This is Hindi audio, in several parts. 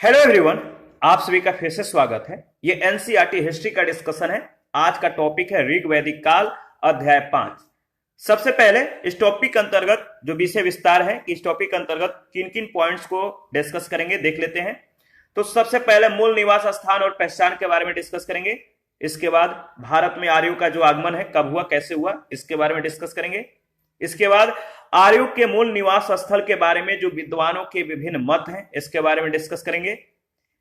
हेलो एवरीवन, आप सभी का फिर से स्वागत है। ये एनसीईआरटी हिस्ट्री का डिस्कशन है। आज का टॉपिक है ऋग वैदिक काल, अध्याय 5। सबसे पहले इस टॉपिक अंतर्गत जो विषय विस्तार है कि इस टॉपिक अंतर्गत किन किन पॉइंट्स को डिस्कस करेंगे देख लेते हैं। तो सबसे पहले मूल निवास स्थान और पहचान के बारे में डिस्कस करेंगे। इसके बाद भारत में आर्यों का जो आगमन है कब हुआ, कैसे हुआ, इसके बारे में डिस्कस करेंगे। इसके बाद आर्यों के मूल निवास स्थल के बारे में जो विद्वानों के विभिन्न मत हैं इसके बारे में डिस्कस करेंगे।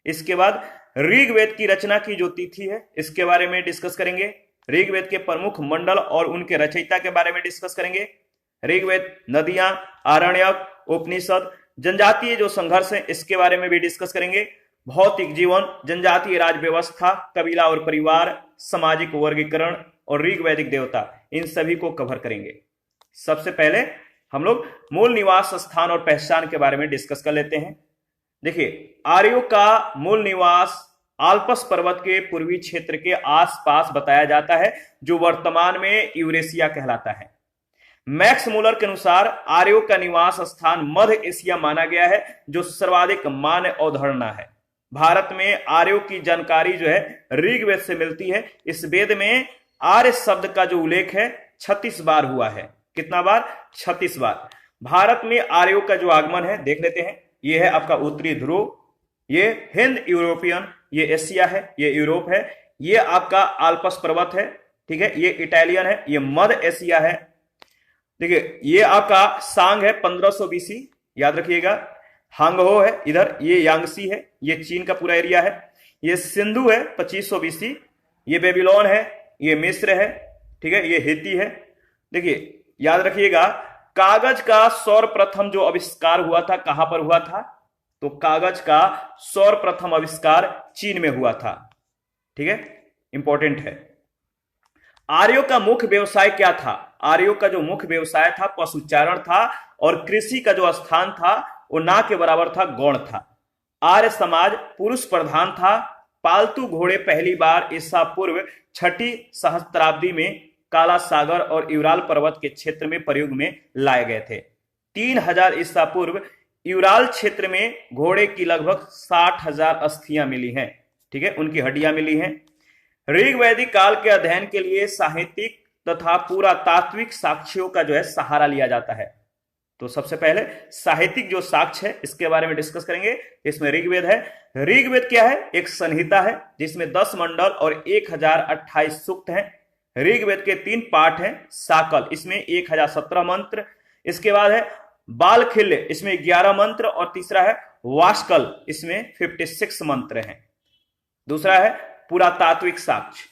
इसके बाद ऋग्वेद की रचना की जो तिथि है इसके बारे में डिस्कस करेंगे। ऋग्वेद के प्रमुख मंडल और उनके रचयिता के बारे में डिस्कस करेंगे। ऋग्वेद, नदियां, आरण्यक, उपनिषद, जनजातीय जो संघर्ष है इसके बारे में भी डिस्कस करेंगे। भौतिक जीवन, जनजातीय राज व्यवस्था, कबीला और परिवार, सामाजिक वर्गीकरण और ऋग्वैदिक देवता, इन सभी को कवर करेंगे। सबसे पहले हम लोग मूल निवास स्थान और पहचान के बारे में डिस्कस कर लेते हैं। देखिए, आर्यों का मूल निवास आल्पस पर्वत के पूर्वी क्षेत्र के आसपास बताया जाता है, जो वर्तमान में यूरेशिया कहलाता है। मैक्स मूलर के अनुसार आर्यों का निवास स्थान मध्य एशिया माना गया है, जो सर्वाधिक मान्य अवधारणा है। भारत में आर्यों की जानकारी जो है ऋग्वेद से मिलती है। इस वेद में आर्य शब्द का जो उल्लेख है 36 बार हुआ है। कितना बार? 36 बार। भारत में आर्यों का जो आगमन है देख लेते हैं। ये है आपका उत्तरी ध्रुव, ये हिंद यूरोपियन, ये एशिया है, ये यूरोप है, ये आपका आल्पस पर्वत है, ठीक है, ये इटालियन है, ये मध्य एशिया है। देखिए, ये आपका सांग है 1500 बीसी, याद रखिएगा। हांगहो है इधर, ये यांगसी है, ये चीन का पूरा एरिया है। ये सिंधु है 2500 बीसी, ये बेबीलोन है, ये मिस्र है, ठीक है, ये हिती है। देखिए, याद रखिएगा, कागज का सर्वप्रथम जो आविष्कार हुआ था कहां पर हुआ था? तो कागज का सर्वप्रथम आविष्कार चीन में हुआ था, ठीक है, इंपॉर्टेंट है। आर्यों का मुख्य व्यवसाय क्या था? आर्यों का जो मुख्य व्यवसाय था पशुचारण था, और कृषि का जो स्थान था वो ना के बराबर था, गौण था। आर्य समाज पुरुष प्रधान था। पालतू घोड़े पहली बार ईसा पूर्व 6ठी सहस्त्राब्दी में काला सागर और यूराल पर्वत के क्षेत्र में प्रयोग में लाए गए थे। 3000 ईसा पूर्व यूराल क्षेत्र में घोड़े की लगभग 60,000 अस्थियां मिली हैं, ठीक है, उनकी हड्डियां मिली हैं। ऋग्वैदिक काल के अध्ययन के लिए साहित्यिक तथा पुरातात्विक साक्ष्यों का जो है सहारा लिया जाता है। तो सबसे पहले साहित्यिक जो साक्ष्य है इसके बारे में डिस्कस करेंगे। इसमें ऋग्वेद है। ऋग्वेद क्या है? एक संहिता है जिसमें 10 मंडल और 1028 सूक्त हैं। ऋग्वेद के 3 पाठ हैं। साकल, इसमें 1017 मंत्र। इसके बाद है बालखिल्य, इसमें 11 मंत्र। और तीसरा है वास्कल, इसमें 56 मंत्र हैं। दूसरा है पुरातात्विक साक्ष्य।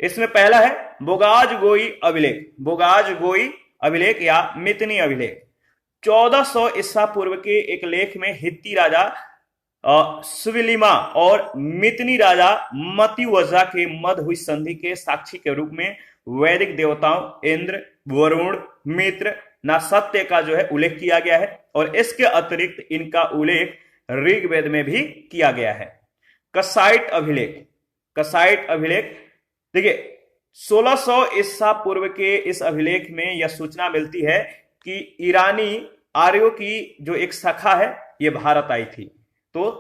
इसमें पहला है बोगाज गोई अभिलेख। बोगाज गोई अभिलेख या मितनी अभिलेख 1400 ईसा पूर्व के एक लेख में हित्ती राजा सुविलिमा और मितनी राजा मतिवजा के मध्य हुई संधि के साक्षी के रूप में वैदिक देवताओं इंद्र, वरुण, मित्र, नासत्य का जो है उल्लेख किया गया है। और इसके अतिरिक्त इनका उल्लेख ऋग्वेद में भी किया गया है। कसाइट अभिलेख। कसाइट अभिलेख, देखिए, 1600 ईसा पूर्व के इस अभिलेख में यह सूचना मिलती है कि ईरानी आर्यों की जो एक शाखा है यह भारत आई थी। तो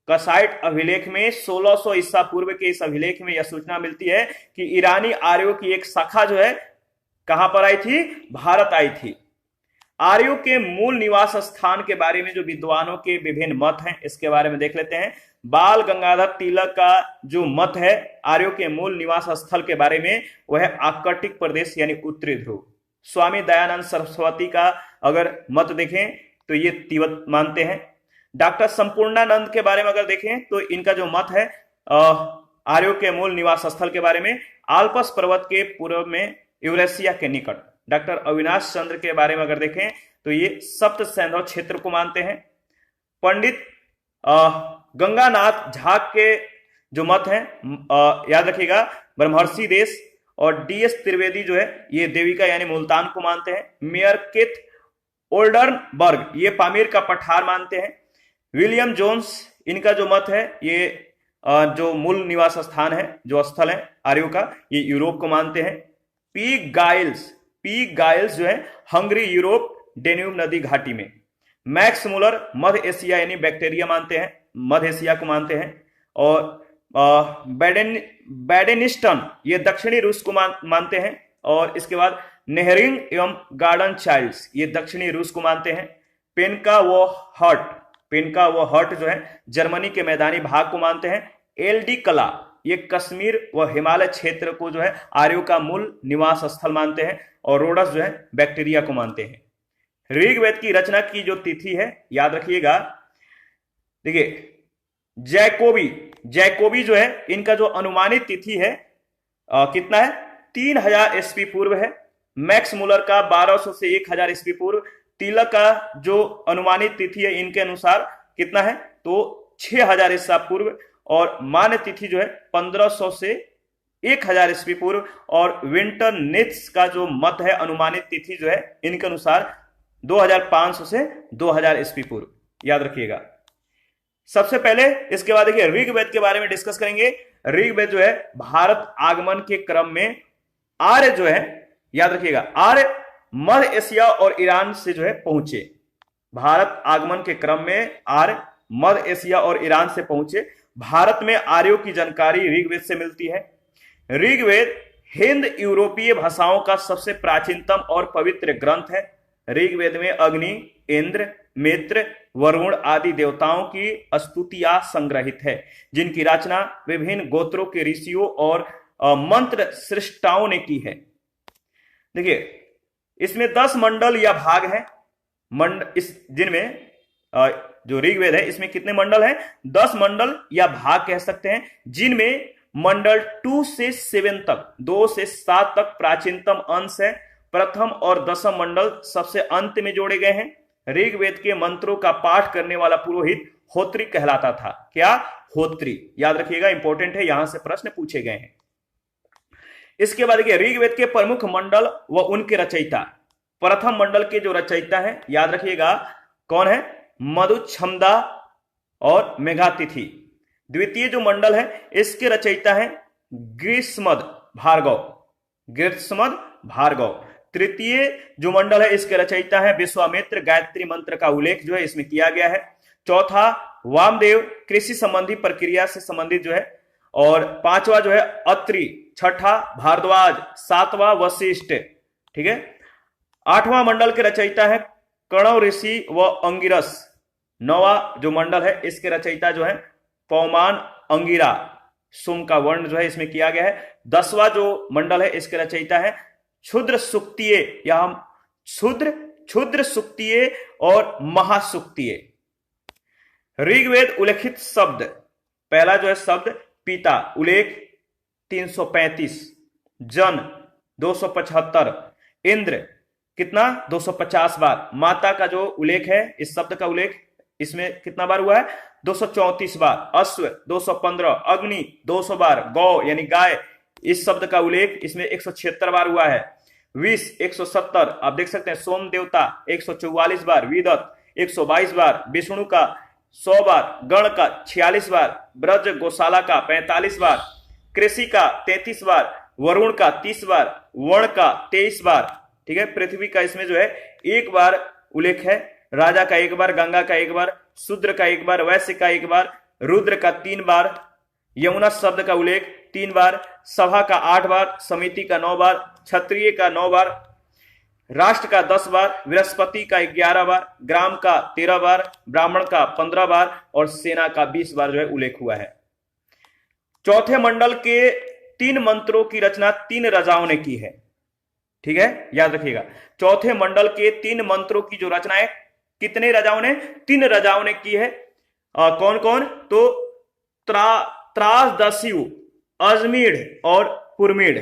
कसाइट अभिलेख में 1600 ईसा पूर्व के इस अभिलेख में यह सूचना मिलती है कि ईरानी आर्यों की एक शाखा जो है कहां पर आई थी? भारत आई थी। आर्यों के मूल निवास स्थान के बारे में जो विद्वानों के विभिन्न मत हैं इसके बारे में देख लेते हैं। बाल गंगाधर तिलक का जो मत है आर्यों के मूल निवास स्थल के बारे में, वह है आर्कटिक प्रदेश यानी उत्तरी ध्रुव। स्वामी दयानंद सरस्वती का अगर मत देखें तो ये तिब्बत मानते हैं। डॉक्टर संपूर्णानंद के बारे में अगर देखें तो इनका जो मत है आर्यों के मूल निवास स्थल के बारे में, आल्पस पर्वत के पूर्व में यूरेशिया के निकट। डॉक्टर अविनाश चंद्र के बारे में अगर देखें तो ये सप्त सैंधव क्षेत्र को मानते हैं। पंडित गंगानाथ झा के जो मत है याद रखिएगा, ब्रह्मर्षि देश। और डीएस त्रिवेदी जो है ये देविका यानी मुल्तान को मानते हैं। मेयर केथ ओल्डनबर्ग ये पामीर का पठार मानते हैं। विलियम जोन्स, इनका जो मत है ये जो मूल निवास स्थान है, जो स्थल है आर्यों का, ये यूरोप को मानते हैं। पी गाइल्स जो है हंगरी, यूरोप, डेन्यूब नदी घाटी में। मैक्स मूलर मध्य एशिया यानी बैक्टीरिया मानते हैं। मध्य एशिया को मानते हैं। और बैडेनिस्टन ये दक्षिणी रूस को मानते हैं। और इसके बाद नेहरिंग एवं गार्डन चाइल्ड्स ये दक्षिणी रूस को मानते हैं। पेनका वो हर्ट जो है जर्मनी के मैदानी भाग को मानते हैं। एलडी कला ये कश्मीर व हिमालय क्षेत्र को जो है आर्यों का मूल निवास स्थल मानते हैं। और रोडस जो है बैक्टीरिया को मानते हैं। ऋग्वेद की रचना की जो तिथि है याद रखिएगा, देखिए जैकोबी जो है इनका जो अनुमानित तिथि है कितना है, 3000 ईस्वी पूर्व है। मैक्स मुलर का 1200 से 1000 ईस्वी पूर्व। तिलक का जो अनुमानित तिथि है इनके अनुसार कितना है, तो 6000 ईसा पूर्व। और मान्य तिथि जो है 1500 से 1000 ईस्वी पूर्व। और विंटर नित्स का जो मत है अनुमानित तिथि जो है इनके अनुसार 2500 से 2000 ईस्वी पूर्व, याद रखिएगा। सबसे पहले इसके बाद देखिए ऋग्वेद के बारे में डिस्कस करेंगे। ऋग्वेद जो है भारत आगमन के क्रम में आर्य जो है, याद रखिएगा, आर्य मध्य एशिया और ईरान से जो है पहुंचे। भारत आगमन के क्रम में आर्य मध्य एशिया और ईरान से पहुंचे। भारत में आर्यों की जानकारी ऋग्वेद से मिलती है। ऋग्वेद हिंद यूरोपीय भाषाओं का सबसे प्राचीनतम और पवित्र ग्रंथ है। ऋग्वेद में अग्नि, इंद्र, मित्र, वरुण आदि देवताओं की स्तुतियां संग्रहित है, जिनकी रचना विभिन्न गोत्रों के ऋषियों और मंत्र सृष्टाओं ने की है। देखिए इसमें 10 मंडल या भाग हैं। जिनमें जो ऋग्वेद है इसमें कितने मंडल हैं, 10 मंडल या भाग कह सकते हैं, जिनमें मंडल 2 से 7 तक, 2 से 7 तक प्राचीनतम अंश है। प्रथम और दशम मंडल सबसे अंत में जोड़े गए हैं। ऋग्वेद के मंत्रों का पाठ करने वाला पुरोहित होत्री कहलाता था। क्या? होत्री, याद रखिएगा, इंपॉर्टेंट है, यहां से प्रश्न पूछे गए हैं। इसके बाद देखिए ऋग्वेद के प्रमुख मंडल व उनके रचयिता। प्रथम मंडल के जो रचयिता है याद रखिएगा कौन है, मधुछंदा और मेघातिथि। द्वितीय जो मंडल है इसके रचयिता है ग्रीष्मद भार्गव। तृतीय जो मंडल है इसके रचयिता है विश्वामित्र। गायत्री मंत्र का उल्लेख जो है इसमें किया गया है। चौथा वामदेव, कृषि संबंधी प्रक्रिया से संबंधित जो है। और पांचवा जो है अत्रि, छठा भारद्वाज, सातवां वशिष्ठ, ठीक है। आठवां मंडल के रचयिता है कणव ऋषि व अंगिरस। नौवां जो मंडल है इसके रचयिता जो है पौमान अंगिरा। सोम का वर्ण जो है इसमें किया गया है। 10वां जो मंडल है इसके रचयिता है क्षुद्र सुक्तिये या क्षुद्र सुक्तिये और महासुक्तिये। ऋग्वेद उल्लेखित शब्द, पहला जो है शब्द पिता, उल्लेख 335, जन 275, इंद्र कितना 250 बार। माता का जो उल्लेख है, इस शब्द का उल्लेख इसमें कितना बार हुआ है, 234 बार। अश्व 215, अग्नि 200 बार, गौ यानी गाय, इस शब्द का उल्लेख इसमें 176 बार हुआ है। विष 170, आप देख सकते हैं। सोम देवता 144 बार, विदत 122 बार, विष्णु का 100 बार, गण का 46 बार, ब्रज गौशाला का 45 बार, कृषि का 33 बार, वरुण का 30 बार, वर्ण का 23 बार, ठीक है। पृथ्वी का इसमें जो है 1 बार उल्लेख है। राजा का 1 बार, गंगा का 1 बार, शूद्र का 1 बार, वैश्य का 1 बार, रुद्र का 3 बार, यमुना शब्द का उल्लेख 3 बार, सभा का 8 बार, समिति का 9 बार, क्षत्रिय का 9 बार, राष्ट्र का 10 बार, बृहस्पति का 11 बार, ग्राम का 13 बार, ब्राह्मण का 15 बार और सेना का 20 बार जो है उल्लेख हुआ है। चौथे मंडल के 3 मंत्रों की रचना 3 राजाओं ने की है, ठीक है, याद रखिएगा। चौथे मंडल के 3 मंत्रों की जो रचना है कितने राजाओं ने, 3 राजाओं ने की है। कौन कौन, तो त्रासदस्यु, अजमीढ़ और पुरमीढ़,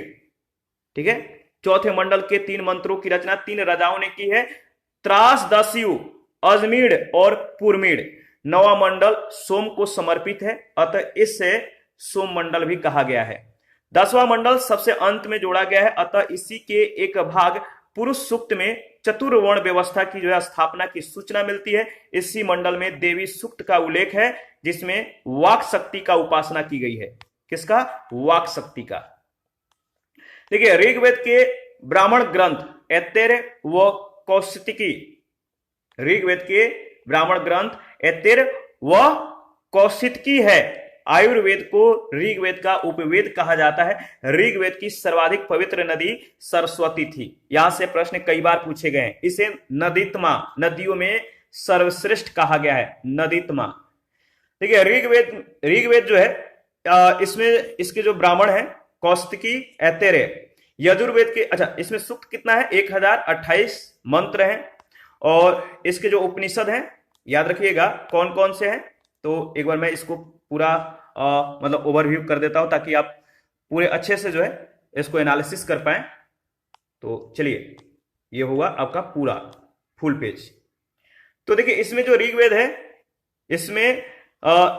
ठीक है। चौथे मंडल के 3 मंत्रों की रचना 3 राजाओं ने की है, त्रासदस्यु, अजमीढ़ और पुरमीढ़। 9वां मंडल सोम को समर्पित है, अतः इससे सोम मंडल भी कहा गया है। 10वां मंडल सबसे अंत में जोड़ा गया है, अतः इसी के एक भाग पुरुष सूक्त में चतुर्वर्ण व्यवस्था की जो है स्थापना की सूचना मिलती है। इसी मंडल में देवी सूक्त का उल्लेख है, जिसमें वाक शक्ति का उपासना की गई है। किसका? वाक शक्ति का। देखिए ऋग्वेद के ब्राह्मण ग्रंथ ऐतिर व कौशिकी, ऋग्वेद के ब्राह्मण ग्रंथ ऐतिर व कौशितकी है। आयुर्वेद को ऋग्वेद का उपवेद कहा जाता है। ऋग्वेद की सर्वाधिक पवित्र नदी सरस्वती थी। यहां से प्रश्न कई बार पूछे गए हैं। इसे नदीत्मा, नदियों में सर्वश्रेष्ठ कहा गया है, नदीत्मा। देखिए ऋग्वेद जो है इसमें इसके जो ब्राह्मण है कौशितकी, ऐतरेय। यजुर्वेद के, अच्छा इसमें सूक्त कितना है, 1028 मंत्र हैं। और इसके जो उपनिषद हैं याद रखिएगा कौन कौन से हैं। तो एक बार मैं इसको पूरा मतलब ओवरव्यू कर देता हूं ताकि आप पूरे अच्छे से जो है इसको एनालिसिस कर पाए। तो चलिए ये होगा आपका पूरा फुल पेज। तो देखिए इसमें जो ऋग्वेद है इसमें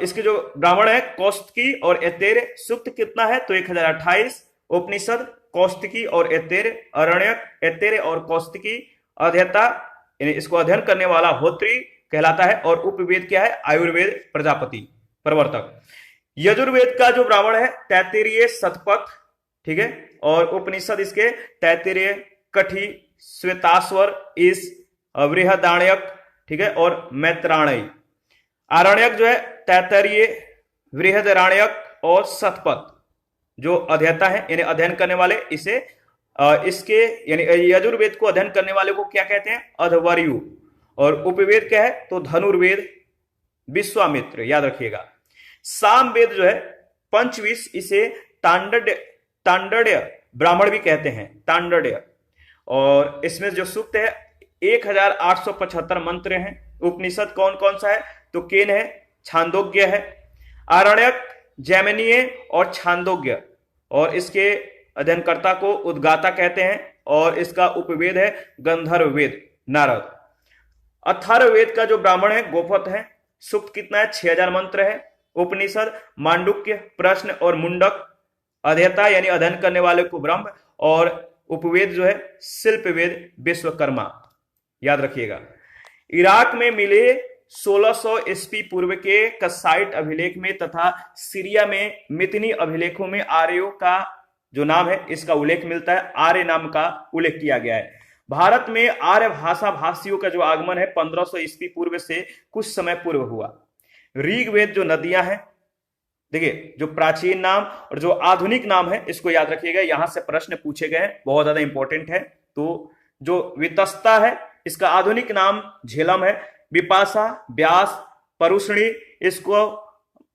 इसके जो ब्राह्मण है कौशितकी और ऐतरेय। सूक्त कितना है तो 1028। उपनिषद कौशितकी और ऐतरेय, अरण्यक ऐतरेय और कौशितकी, अध्येता यानी इसको अध्ययन करने वाला होत्री कहलाता है। और उपवेद क्या है, आयुर्वेद प्रजापति प्रवर्तक। यजुर्वेद का जो ब्राह्मण है तैत्तिरीय, शतपथ, ठीक है। और उपनिषद इसके तैत्तिरीय, कठी, श्वेताश्वर, इस, बृहदारण्यक, ठीक है, और मैत्रायणी। आरण्यक जो है तैत्तिरीय, बृहदारण्यक और शतपथ। जो अध्येता है यानी अध्ययन करने वाले, इसे इसके यानी यजुर्वेद को अध्ययन करने वाले को क्या कहते हैं, अध्वर्यु। और उपवेद क्या है तो धनुर्वेद, विश्वामित्र, याद रखिएगा। सामवेद जो है पंचविश, इसे तांडड्य ब्राह्मण भी कहते हैं, तांडड्य। और इसमें जो सूक्त है 1875 मंत्र हैं। उपनिषद कौन कौन सा है तो केन है, छांदोग्य है, आरण्यक, जैमिनीय और छांदोग्य। और इसके अध्ययनकर्ता को उद्गाता कहते हैं। और इसका उपवेद है गंधर्व वेद, नारद। अथर्ववेद का जो ब्राह्मण है गोपथ है। सूक्त कितना है 6000 मंत्र है। उपनिषद मांडुक्य, प्रश्न और मुंडक। अध्येता यानी अध्ययन करने वाले को ब्रह्म। और उपवेद जो है शिल्प वेद, विश्वकर्मा, याद रखिएगा। इराक में मिले 1600 ईस्वी पूर्व के कसाइट अभिलेख में तथा सीरिया में मितनी अभिलेखों में आर्यों का जो नाम है इसका उल्लेख मिलता है। आर्य नाम का उल्लेख किया गया है। भारत में आर्य भाषा भाषियों का जो आगमन है 1500 ईस्वी पूर्व से कुछ समय पूर्व हुआ। ऋग्वेद जो नदियां हैं, देखिए जो प्राचीन नाम और जो आधुनिक नाम है इसको याद रखिएगा, यहां से प्रश्न पूछे गए हैं, बहुत ज्यादा इंपॉर्टेंट है। तो जो वितस्ता है इसका आधुनिक नाम झेलम है। विपाशा, व्यास, परुष्णी, इसको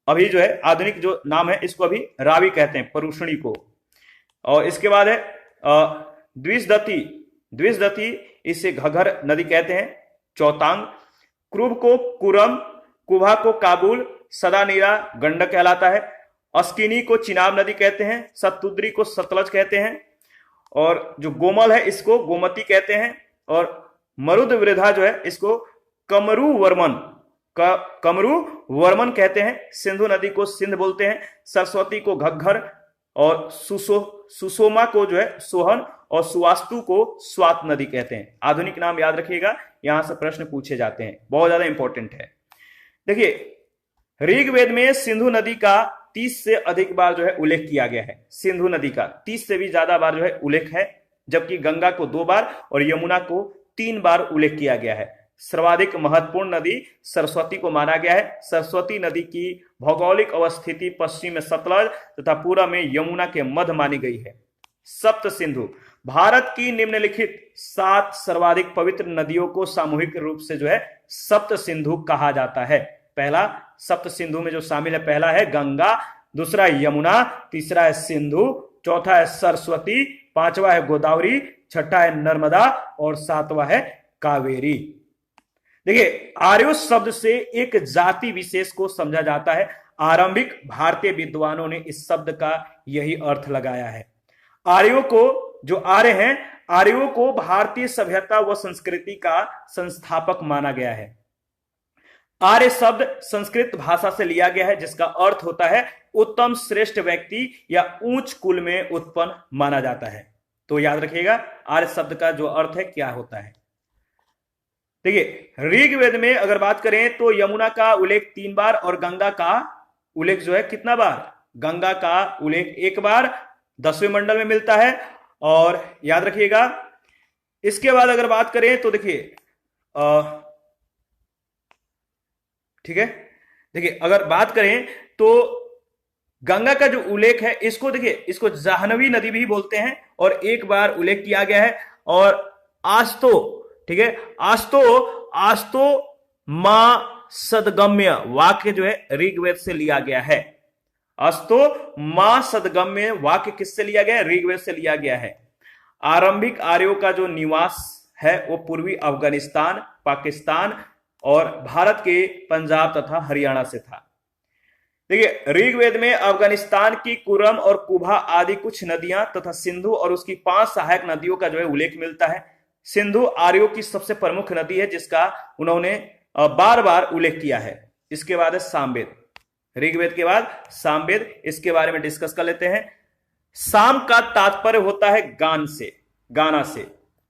अभी जो है आधुनिक जो नाम है इसको अभी रावी कहते हैं, परुष्णी को। और इसके बाद है द्विजदती, इसे घगर नदी कहते हैं, चौतांग। क्रुब को कुरम, कुभा को काबुल, सदानीरा गंडक कहलाता है। अस्किनी को चिनाब नदी कहते हैं, सतुद्री को सतलज कहते हैं। और जो गोमल है इसको गोमती कहते हैं। और मरुद वृद्धा जो है इसको कमरू वर्मन कहते हैं। सिंधु नदी को सिंध बोलते हैं। सरस्वती को घग्घर। और सुषोमा को जो है सोहन। और सुवास्तु को स्वात नदी कहते हैं। आधुनिक नाम याद रखिएगा, यहां से प्रश्न पूछे जाते हैं, बहुत ज्यादा इंपॉर्टेंट है। देखिए ऋग्वेद में सिंधु नदी का 30 से अधिक बार जो है उल्लेख किया गया है। सिंधु नदी का 30 से भी ज्यादा बार जो है उल्लेख है, जबकि गंगा को 2 बार और यमुना को 3 बार उल्लेख किया गया है। सर्वाधिक महत्वपूर्ण नदी सरस्वती को माना गया है। सरस्वती नदी की भौगोलिक अवस्थिति पश्चिम में सतलज तथा पूर्व में यमुना के मध्य मानी गई है। सप्त सिंधु, भारत की निम्नलिखित 7 सर्वाधिक पवित्र नदियों को सामूहिक रूप से जो है सप्त सिंधु कहा जाता है। पहला सप्त सिंधु में जो शामिल है, पहला है गंगा, दूसरा है यमुना, तीसरा है सिंधु, चौथा है सरस्वती, पांचवा है गोदावरी, छठा है नर्मदा और सातवां है कावेरी। देखिए आर्य शब्द से एक जाति विशेष को समझा जाता है। आरंभिक भारतीय विद्वानों ने इस शब्द का यही अर्थ लगाया है। आर्यों को, जो आर्य हैं, आर्यों को भारतीय सभ्यता व संस्कृति का संस्थापक माना गया है। आर्य शब्द संस्कृत भाषा से लिया गया है, जिसका अर्थ होता है उत्तम, श्रेष्ठ व्यक्ति या उच्च कुल में उत्पन्न माना जाता है। तो याद रखिएगा आर्य शब्द का जो अर्थ है क्या होता है। देखिए ऋग्वेद में अगर बात करें तो यमुना का उल्लेख 3 बार और गंगा का उल्लेख जो है कितना बार, गंगा का उल्लेख 1 बार 10वें मंडल में मिलता है। और याद रखिएगा इसके बाद अगर बात करें तो देखिए ठीक है, देखिए अगर बात करें तो गंगा का जो उल्लेख है इसको देखिए, इसको जाह्नवी नदी भी बोलते हैं और एक बार उल्लेख किया गया है। और आस्तो, ठीक है, आस्तो मां सदगम्य वाक्य जो है ऋग्वेद से लिया गया है। अस्तो मां सदगम्य वाक्य किससे लिया गया है? ऋग्वेद से लिया गया है। आरंभिक आर्यों का जो निवास है वो पूर्वी अफगानिस्तान, पाकिस्तान और भारत के पंजाब तथा हरियाणा से था। देखिए ऋग्वेद में अफगानिस्तान की कुरम और कुभा आदि कुछ नदियां तथा सिंधु और उसकी 5 सहायक नदियों का जो है उल्लेख मिलता है। सिंधु आर्यों की सबसे प्रमुख नदी है जिसका उन्होंने बार बार उल्लेख किया है। इसके बाद है सामवेद, ऋग्वेद के बाद सामवेद, इसके बारे में डिस्कस कर लेते हैं। साम का तात्पर्य होता है गान से, गाना से,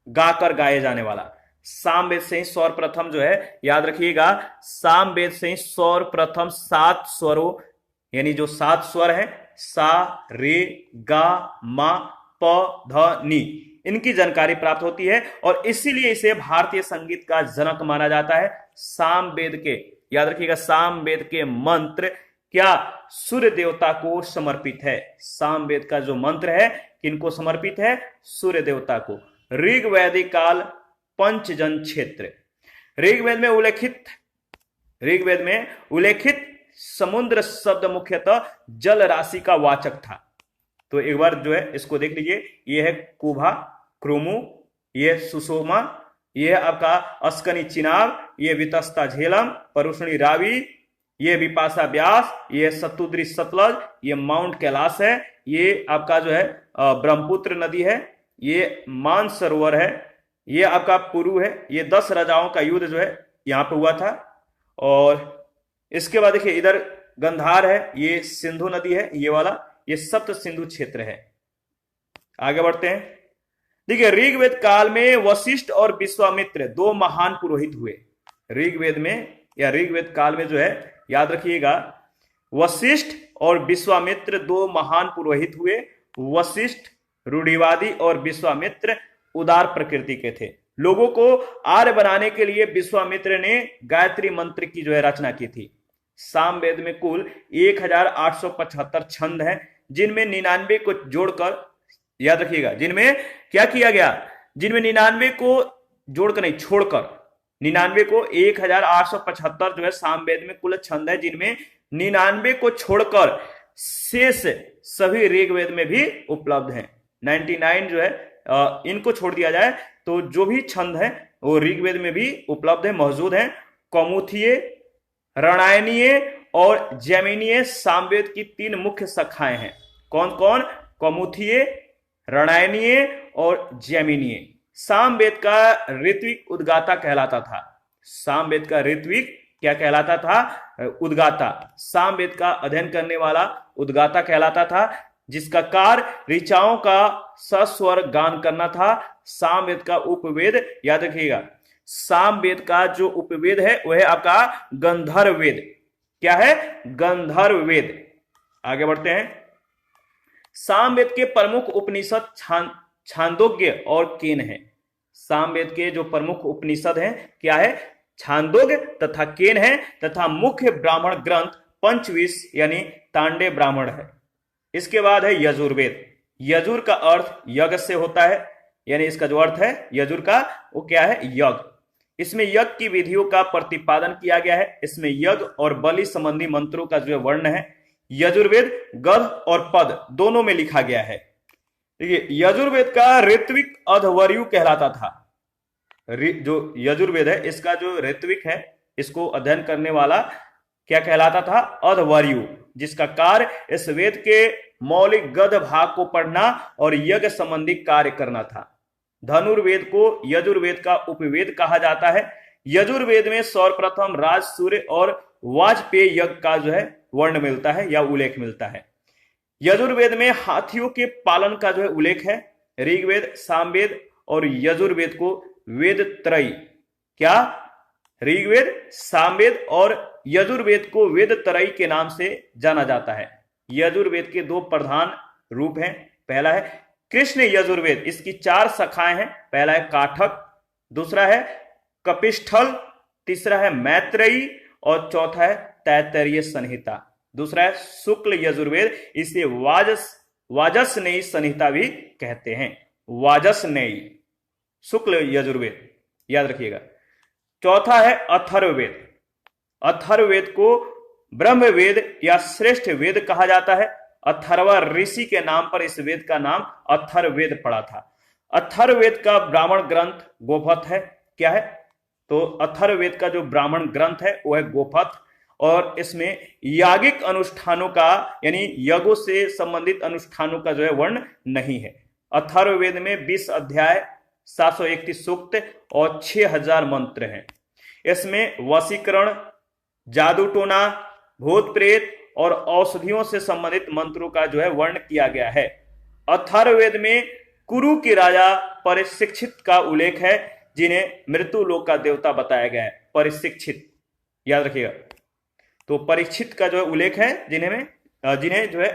गाकर गाए जाने वाला। सामवेद से ही सर्वप्रथम जो है, याद रखिएगा, सामवेद से ही सर्वप्रथम 7 स्वरों यानी जो 7 स्वर हैं सा रे गा मा प ध नी, इनकी जानकारी प्राप्त होती है और इसीलिए इसे भारतीय संगीत का जनक माना जाता है। सामवेद के, याद रखिएगा, सामवेद के मंत्र क्या सूर्य देवता को समर्पित है। सामवेद का जो मंत्र है किनको समर्पित है? सूर्य देवता को। ऋग्वैदिक काल पंचजन क्षेत्र, ऋग्वेद में उल्लेखित समुद्र शब्द मुख्यतः जल राशि का वाचक था। तो एक बार जो है इसको देख लीजिए, ये है कुभा, क्रोमु, ये सुषमा, ये है आपका अस्कनी चिनाब, ये वितस्ता झेलम, परुष्णी रावी, ये विपाशा ब्यास, ये सतुद्री सतलज, ये माउंट कैलाश है, ये आपका जो है ब्रह्मपुत्र नदी है, ये मानसरोवर है, ये आपका पुरु है। ये 10 राजाओं का युद्ध जो है यहां पे हुआ था। और इसके बाद देखिए इधर गंधार है, ये सिंधु नदी है, ये वाला, ये सप्त सिंधु क्षेत्र है। आगे बढ़ते हैं। देखिए ऋग्वेद काल में वशिष्ठ और विश्वामित्र 2 महान पुरोहित हुए। ऋग्वेद में या ऋग्वेद काल में जो है, याद रखिएगा, वशिष्ठ और विश्वामित्र 2 महान पुरोहित हुए। वशिष्ठ रूढ़िवादी और विश्वामित्र उदार प्रकृति के थे। लोगों को आर्य बनाने के लिए विश्वामित्र ने गायत्री मंत्र की जो है रचना की थी। सामवेद में कुल 1875 छंद हैं, जिनमें 99 को जोड़कर, याद रखिएगा, जिनमें क्या किया गया, जिनमें 99 को जोड़कर नहीं, छोड़कर 99 को 1875 जो है सामवेद में कुल छंद है, जिनमें 99 को छोड़कर शेष सभी ऋग्वेद में भी उपलब्ध हैं। 99 जो है इनको छोड़ दिया जाए तो जो भी छंद है वो ऋग्वेद में भी उपलब्ध है, मौजूद है। कौमुदीय, रणयनीय और जैमिनीय सामवेद की 3 मुख्य शाखाएं हैं। कौन कौन? कौमुदीय, रणयनीय और जैमिनीय। सामवेद का ऋत्विक उद्गाता कहलाता था। सामवेद का ऋत्विक क्या कहलाता था? उद्गाता। सामवेद का अध्ययन करने वाला उद्गाता कहलाता था, जिसका कार्य ऋचाओं का सस्वर गान करना था। सामवेद का उपवेद, याद रखिएगा, सामवेद का जो उपवेद है वह है आपका गंधर्व वेद। क्या है? गंधर्व वेद। आगे बढ़ते हैं। सामवेद के प्रमुख उपनिषद छांदोग्य और केन है। सामवेद के जो प्रमुख उपनिषद हैं क्या है? छांदोग्य तथा केन है, तथा मुख्य ब्राह्मण ग्रंथ पंचविश यानी तांडे ब्राह्मण है। इसके बाद है यजुर्वेद। यजुर का अर्थ यज्ञ से होता है, यानी इसका जो अर्थ है यजुर का वो क्या है? यज्ञ। इसमें यज्ञ की विधियों का प्रतिपादन किया गया है। इसमें यज्ञ और बलि संबंधी मंत्रों का जो वर्ण है। यजुर्वेद गद्य और पद दोनों में लिखा गया है। देखिए यजुर्वेद का ऋत्विक अधवर्यु कहलाता था। जो यजुर्वेद है इसका जो ऋत्विक है, इसको अध्ययन करने वाला क्या कहलाता था? अधवर्यु, जिसका कार्य इस वेद के मौलिक गद्य भाग को पढ़ना और यज्ञ संबंधी कार्य करना था। धनुर्वेद को यजुर्वेद का उपवेद कहा जाता है। यजुर्वेद में सर्वप्रथम राज, सूर्य और वाजपेय यज्ञ का जो है वर्ण मिलता है या उल्लेख मिलता है। यजुर्वेद में हाथियों के पालन का जो है उल्लेख है। ऋग्वेद, सामवेद और यजुर्वेद को वेद त्रयी, क्या? ऋग्वेद, सामवेद और यजुर्वेद को वेद त्रयी के नाम से जाना जाता है। यजुर्वेद के 2 प्रधान रूप हैं। पहला है कृष्ण यजुर्वेद, इसकी 4 शाखाएं हैं। पहला है काठक, दूसरा है कपिष्ठल, तीसरा है मैत्रेयी और चौथा है तैत्तरीय संहिता। दूसरा है शुक्ल यजुर्वेद, इसे वाजसनेयी संहिता भी कहते हैं, वाजसनेयी शुक्ल यजुर्वेद, याद रखिएगा। चौथा है अथर्ववेद। अथर्ववेद को ब्रह्मवेद या श्रेष्ठ वेद कहा जाता है। अथर्वा ऋषि के नाम पर इस वेद का नाम अथर्ववेद पड़ा था। अथर्ववेद का ब्राह्मण ग्रंथ गोपथ है। क्या है? तो अथर्ववेद का जो ब्राह्मण ग्रंथ है वो है गोपथ, और इसमें यागिक अनुष्ठानों का यानी यज्ञों से संबंधित अनुष्ठानों का जो है वर्ण नहीं है। अथर्ववेद में 20 अध्याय, 731 सूक्त और 6000 मंत्र हैं। इसमें वशीकरण, जादू टोना, भूत प्रेत और औषधियों से संबंधित मंत्रों का जो है वर्ण किया गया है। अथर्ववेद में कुरु के राजा परीक्षित का उल्लेख है, जिन्हें मृत्यु लोक का देवता बताया गया है। परीक्षित, याद रखिएगा। तो परीक्षित का जो है उल्लेख है, जिन्हें जो है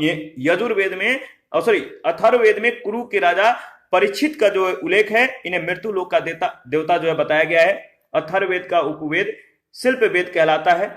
ये यजुर्वेद में अथर्ववेद में कुरु के राजा परीक्षित का जो उल्लेख है, इन्हें मृत्यु लोक का देवता जो है बताया गया है। अथर्ववेद का उपवेद शिल्प वेद कहलाता है।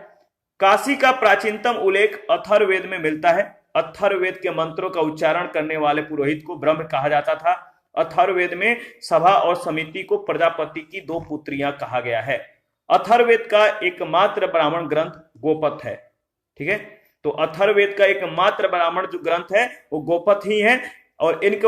काशी का प्राचीनतम उल्लेख अथर्ववेद में मिलता है। अथर्ववेद के मंत्रों का उच्चारण करने वाले पुरोहित को ब्रह्म कहा जाता था। अथर्ववेद में सभा और समिति को प्रजापति की 2 पुत्रियां कहा गया है। अथर्ववेद का एकमात्र ब्राह्मण ग्रंथ गोपथ है। ठीक है, तो अथर्ववेद का एकमात्र ब्राह्मण जो ग्रंथ है वो गोपथ ही है। और इनके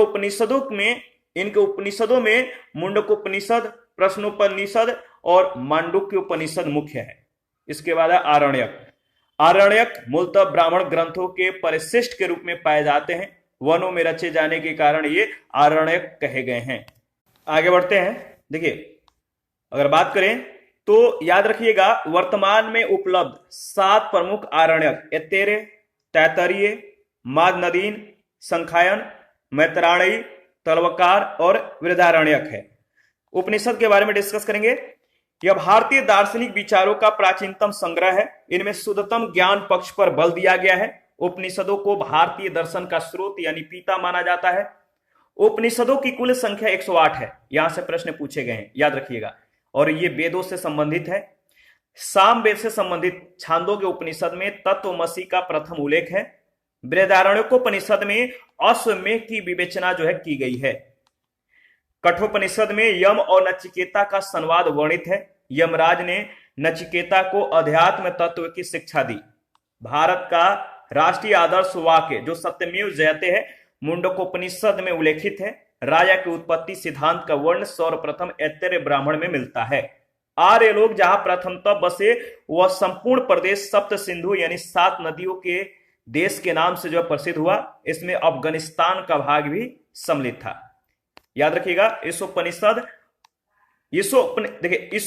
उपनिषदों में मुंडकोपनिषद, प्रश्नोपनिषद और मांडुक्य उपनिषद मुख्य है। इसके बाद है आरण्यक। आरण्यक मूलतः ब्राह्मण ग्रंथों के परिशिष्ट के रूप में पाए जाते हैं। वनों में रचे जाने के कारण ये आरण्यक कहे गए हैं। आगे बढ़ते हैं। देखिए, अगर बात करें तो याद रखिएगा, वर्तमान में उपलब्ध 7 प्रमुख आरण्यक ऐत्रेय, तैत्तरीय, मागनदीन, संखायन, मैत्रायणी, तलवकार और बृहदारण्यक है। उपनिषद के बारे में डिस्कस करेंगे। यह भारतीय दार्शनिक विचारों का प्राचीनतम संग्रह है। इनमें शुद्धतम ज्ञान पक्ष पर बल दिया गया है। उपनिषदों को भारतीय दर्शन का स्रोत यानी पिता माना जाता है। उपनिषदों की कुल संख्या 108 है। यहां से प्रश्न पूछे गए हैं, याद रखिएगा। और ये वेदों से संबंधित है। साम वेद से संबंधित छांदोग्य उपनिषद में तत्वमसि का प्रथम उल्लेख है। बृहदारण्यकोपनिषद में अश्वमेध की विवेचना जो है की गई है। कठोपनिषद में यम और नचिकेता का संवाद वर्णित है। यमराज ने नचिकेता को अध्यात्म तत्व की शिक्षा दी। भारत का राष्ट्रीय आदर्श वाक्य जो सत्यमेव जयते है मुंडकोपनिषद में उल्लेखित है। राजा की उत्पत्ति सिद्धांत का वर्ण सर्वप्रथम ऐत्रेय ब्राह्मण में मिलता है। आर्य लोग जहां प्रथमतः बसे वह संपूर्ण प्रदेश सप्त सिंधु यानी 7 नदियों के देश के नाम से जो प्रसिद्ध हुआ। इसमें अफगानिस्तान का भाग भी सम्मिलित था। याद रखिएगा, इस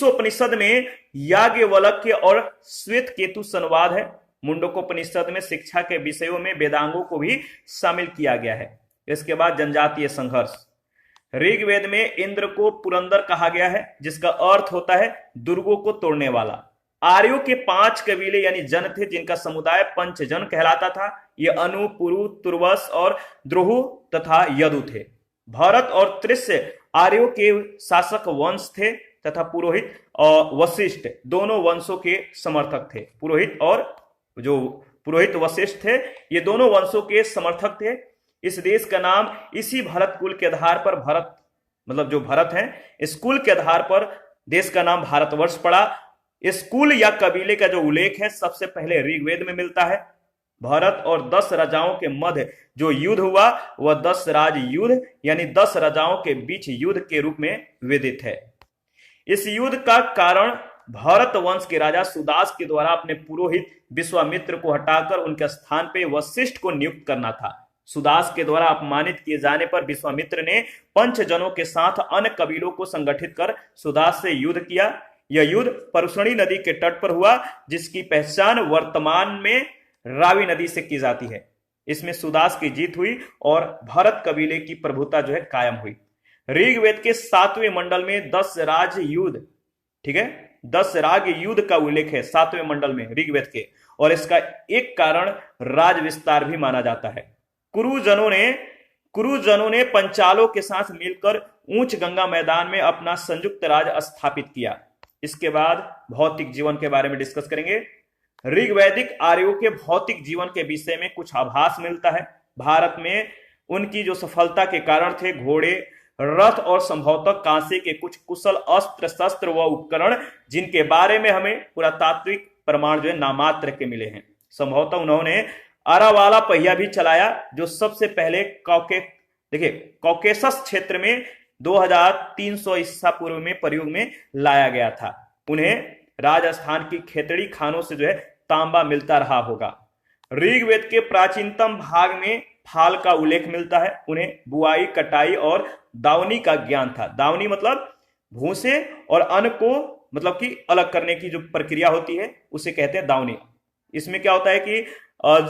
उपनिषद में याज्ञवल्क्य और श्वेत केतु संवाद है। मुंडकोपनिषद में शिक्षा के विषयों में वेदांगों को भी शामिल किया गया है। इसके बाद जनजातीय संघर्ष। ऋग्वेद में इंद्र को पुरंदर कहा गया है, जिसका अर्थ होता है दुर्गों को तोड़ने वाला। आर्यों के 5 कबीले यानी जन थे, जिनका समुदाय पंचजन कहलाता था। ये अनु, पुरु, तुर्वस और द्रोहु तथा यदु थे। भरत और त्रिश्य आर्यों के शासक वंश थे तथा पुरोहित और वशिष्ठ दोनों वंशों के समर्थक थे। पुरोहित वशिष्ठ थे, ये दोनों वंशों के समर्थक थे। इस देश का नाम इसी भरत कुल के आधार पर जो भरत हैं, इस कुल के आधार पर देश का नाम भारतवर्ष पड़ा। इस कुल या कबीले का जो उल्लेख है सबसे पहले ऋग्वेद में मिलता है। भारत और 10 राजाओं के मध्य जो युद्ध हुआ वह 10 राज युद्ध यानी 10 राजाओं के बीच युद्ध के रूप में विदित है। इस युद्ध का कारण भारत वंश के राजा सुदास के द्वारा अपने पुरोहित विश्वामित्र को हटाकर उनके स्थान पर वशिष्ठ को नियुक्त करना था। सुदास के द्वारा अपमानित किए जाने पर विश्वामित्र ने पंचजनों के साथ अन्य कबीलों को संगठित कर सुदास से युद्ध किया। यह युद्ध परसुणी नदी के तट पर हुआ, जिसकी पहचान वर्तमान में रावी नदी से की जाती है। इसमें सुदास की जीत हुई और भरत कबीले की प्रभुता जो है कायम हुई। ऋग्वेद के 7वें मंडल में 10 राज युद्ध, ठीक है, 10 राग युद्ध का उल्लेख है 7वें मंडल में ऋग्वेद के, और इसका एक कारण राज विस्तार भी माना जाता है। कुरुजनों ने पंचालों के साथ मिलकर ऊंच गंगा मैदान में अपना संयुक्त राज स्थापित किया। इसके बाद भौतिक जीवन के बारे में डिस्कस करेंगे। ऋग्वैदिक आर्यों के भौतिक जीवन के विषय में कुछ आभास मिलता है। भारत में उनकी जो सफलता के कारण थे घोड़े, रथ और संभवतः कांसे के कुछ कुशल अस्त्र शस्त्र व उपकरण, जिनके बारे में हमें पुरातात्विक प्रमाण जो है नामात्र के मिले हैं। संभवतः उन्होंने आरावाला पहिया भी चलाया, जो सबसे पहले कॉकेसस क्षेत्र में 2300 ईसा पूर्व में प्रयोग में लाया गया था। उन्हें राजस्थान की खेतड़ी खानों से जो है तांबा मिलता रहा होगा। ऋग्वेद के प्राचीनतम भाग में फाल का उल्लेख मिलता है। उन्हें बुआई, कटाई और दावनी का ज्ञान था। दावनी मतलब भूसे और अन्न को मतलब कि अलग करने की जो प्रक्रिया होती है उसे कहते हैं दावनी। इसमें क्या होता है कि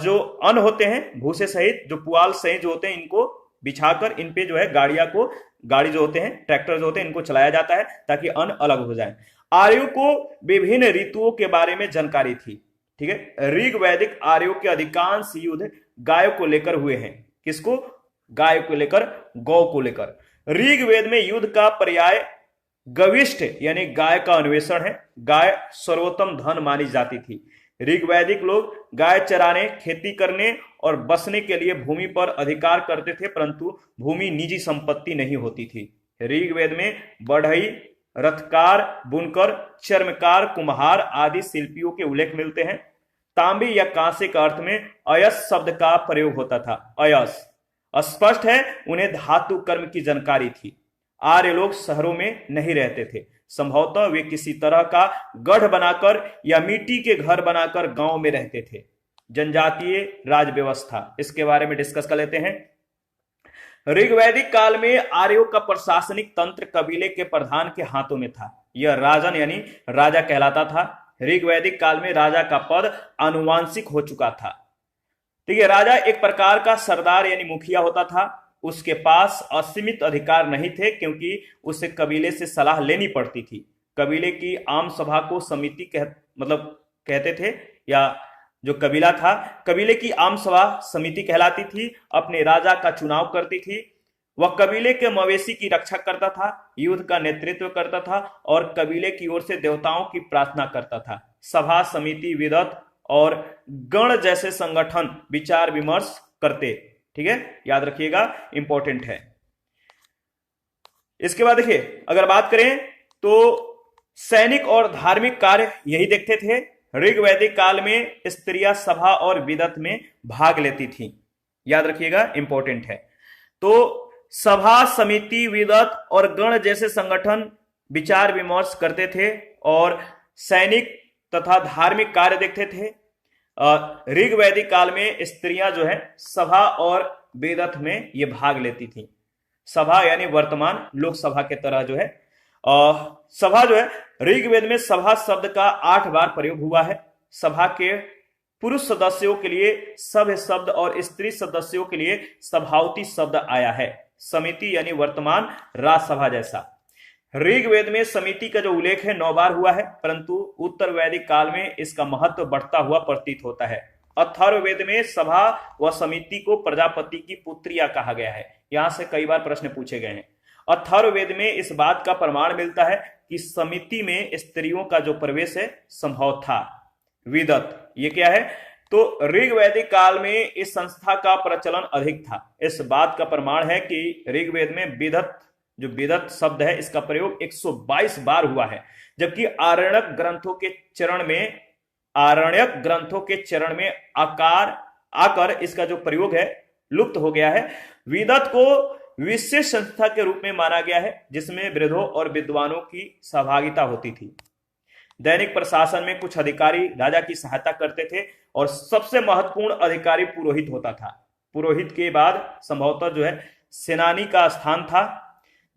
जो अन्न होते हैं भूसे सहित, जो पुआल सहित जो होते हैं, इनको बिछाकर इन पे जो है गाड़ी जो होते हैं, ट्रैक्टर जो होते हैं, इनको चलाया जाता है ताकि अन्न अलग हो जाए। आर्यों को विभिन्न ऋतुओं के बारे में जानकारी थी। ठीक है, ऋग्वैदिक आर्यों के अधिकांश युद्ध गायों को लेकर हुए हैं। किसको? गाय को लेकर, गौ को लेकर। ऋग्वेद में युद्ध का पर्याय गविष्ठ यानी गाय का अन्वेषण है। गाय सर्वोत्तम धन मानी जाती थी। ऋग्वैदिक लोग गाय चराने, खेती करने और बसने के लिए भूमि पर अधिकार करते थे, परंतु भूमि निजी संपत्ति नहीं होती थी। ऋग्वेद में बढ़ई, रथकार, बुनकर, चर्मकार, कुम्हार आदि शिल्पियों के उल्लेख मिलते हैं। तांबे या कांसे का अर्थ में अयस शब्द का प्रयोग होता था। अयस स्पष्ट है उन्हें धातु कर्म की जानकारी थी। आर्य लोग शहरों में नहीं रहते थे। संभवतः वे किसी तरह का गढ़ बनाकर या मिट्टी के घर बनाकर गांव में रहते थे। जनजातीय राज व्यवस्था, इसके बारे में डिस्कस कर लेते हैं। ऋग्वैदिक काल में आर्यों का प्रशासनिक तंत्र कबीले के प्रधान के हाथों में था। यह राजन यानी राजा कहलाता था। ऋग्वैदिक काल में राजा का पद आनुवांशिक हो चुका था। ठीक है, राजा एक प्रकार का सरदार यानी मुखिया होता था। उसके पास असीमित अधिकार नहीं थे, क्योंकि उसे कबीले से सलाह लेनी पड़ती थी। कबीले की आम सभा को समिति कहते थे, या जो कबीला था, कबीले की आम सभा समिति कहलाती थी। अपने राजा का चुनाव करती थी। वह कबीले के मवेशी की रक्षा करता था, युद्ध का नेतृत्व करता था और कबीले की ओर से देवताओं की प्रार्थना करता था। सभा, समिति, विदत और गण जैसे संगठन विचार विमर्श करते। ठीक है, याद रखिएगा, इंपॉर्टेंट है। इसके बाद देखिए, अगर बात करें तो सैनिक और धार्मिक कार्य यही देखते थे। ऋग्वैदिक काल में स्त्रियां सभा और विदत में भाग लेती थी। याद रखिएगा, इंपॉर्टेंट है। तो सभा, समिति, विदत और गण जैसे संगठन विचार विमर्श करते थे और सैनिक तथा धार्मिक कार्य देखते थे। ऋग्वैदिक काल में स्त्रियां जो है सभा और वेदत में ये भाग लेती थी। सभा यानी वर्तमान लोकसभा के तरह जो है सभा जो है, ऋग्वेद में सभा शब्द का 8 बार प्रयोग हुआ है। सभा के पुरुष सदस्यों के लिए सभ्य शब्द और स्त्री सदस्यों के लिए सभावती शब्द आया है। समिति यानी वर्तमान राजसभा जैसा। ऋग्वेद में समिति का जो उल्लेख है 9 बार हुआ है, परंतु उत्तर वैदिक काल में इसका महत्व बढ़ता हुआ प्रतीत होता है। अथर्ववेद में सभा व समिति को प्रजापति की पुत्रिया कहा गया है। यहां से कई बार प्रश्न पूछे गए हैं। अथर्ववेद में इस बात का प्रमाण मिलता है कि समिति में स्त्रियों का जो प्रवेश है संभव था। विदत ये क्या है? तो ऋग्वैदिक काल में इस संस्था का प्रचलन अधिक था। इस बात का प्रमाण है कि ऋग्वेद में विदत, जो विदत शब्द है, इसका प्रयोग 122 बार हुआ है, जबकि आरण्यक ग्रंथों के चरण में आकर इसका जो प्रयोग है लुप्त हो गया है। विदत को विशेष संस्था के रूप में माना गया है, जिसमें वृद्धों और विद्वानों की सहभागिता होती थी। दैनिक प्रशासन में कुछ अधिकारी राजा की सहायता करते थे और सबसे महत्वपूर्ण अधिकारी पुरोहित होता था। पुरोहित के बाद संभवतः जो है सेनानी का स्थान था,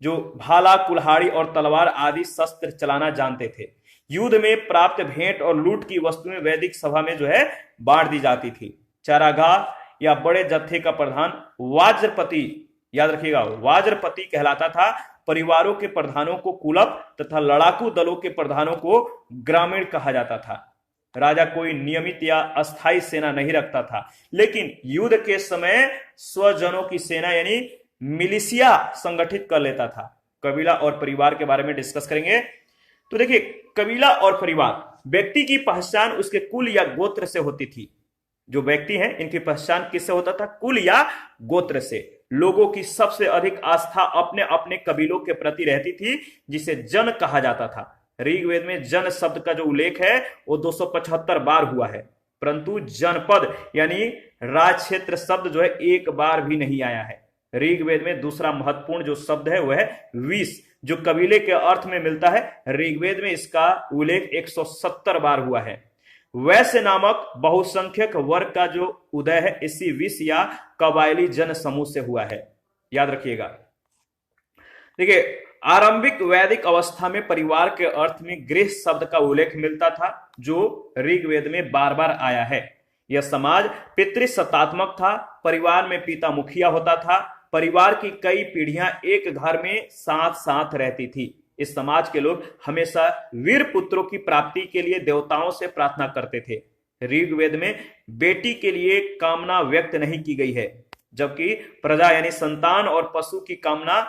जो भाला, कुल्हाड़ी और तलवार आदि शस्त्र चलाना जानते थे। युद्ध में प्राप्त भेंट और लूट की वस्तुएं वैदिक सभा में जो है बांट दी जाती थी। चारागाह या बड़े जत्थे का प्रधान वाज्रपति, याद रखिएगा, वाज्रपति कहलाता था। परिवारों के प्रधानों को कुलप तथा लड़ाकू दलों के प्रधानों को ग्रामीण कहा जाता था। राजा कोई नियमित या अस्थायी सेना नहीं रखता था, लेकिन युद्ध के समय स्वजनों की सेना यानी मिलिशिया संगठित कर लेता था। कबीला और परिवार के बारे में डिस्कस करेंगे। तो देखिए, कबीला और परिवार, व्यक्ति की पहचान उसके कुल या गोत्र से होती थी। जो व्यक्ति हैं इनकी पहचान किससे होता था? कुल या गोत्र से। लोगों की सबसे अधिक आस्था अपने अपने कबीलों के प्रति रहती थी, जिसे जन कहा जाता था। ऋग्वेद में जन शब्द का जो उल्लेख है वो 275 बार हुआ है, परंतु जनपद यानी राज क्षेत्र शब्द जो है एक बार भी नहीं आया है। ऋग्वेद में दूसरा महत्वपूर्ण जो शब्द है वह है विष, जो कबीले के अर्थ में मिलता है। ऋग्वेद में इसका उल्लेख 170 बार हुआ है। वैश्य नामक बहुसंख्यक वर्ग का जो उदय है इसी विष या कबायली जन समूह से हुआ है, याद रखिएगा। देखिए, आरंभिक वैदिक अवस्था में परिवार के अर्थ में गृह शब्द का उल्लेख मिलता था, जो ऋग्वेद में बार बार आया है। यह समाज पितृसत्तात्मक था। परिवार में पिता मुखिया होता था। परिवार की कई पीढ़ियां एक घर में साथ साथ रहती थी। इस समाज के लोग हमेशा वीर पुत्रों की प्राप्ति के लिए देवताओं से प्रार्थना करते थे। ऋग्वेद में बेटी के लिए कामना व्यक्त नहीं की गई है, जबकि प्रजा यानी संतान और पशु की कामना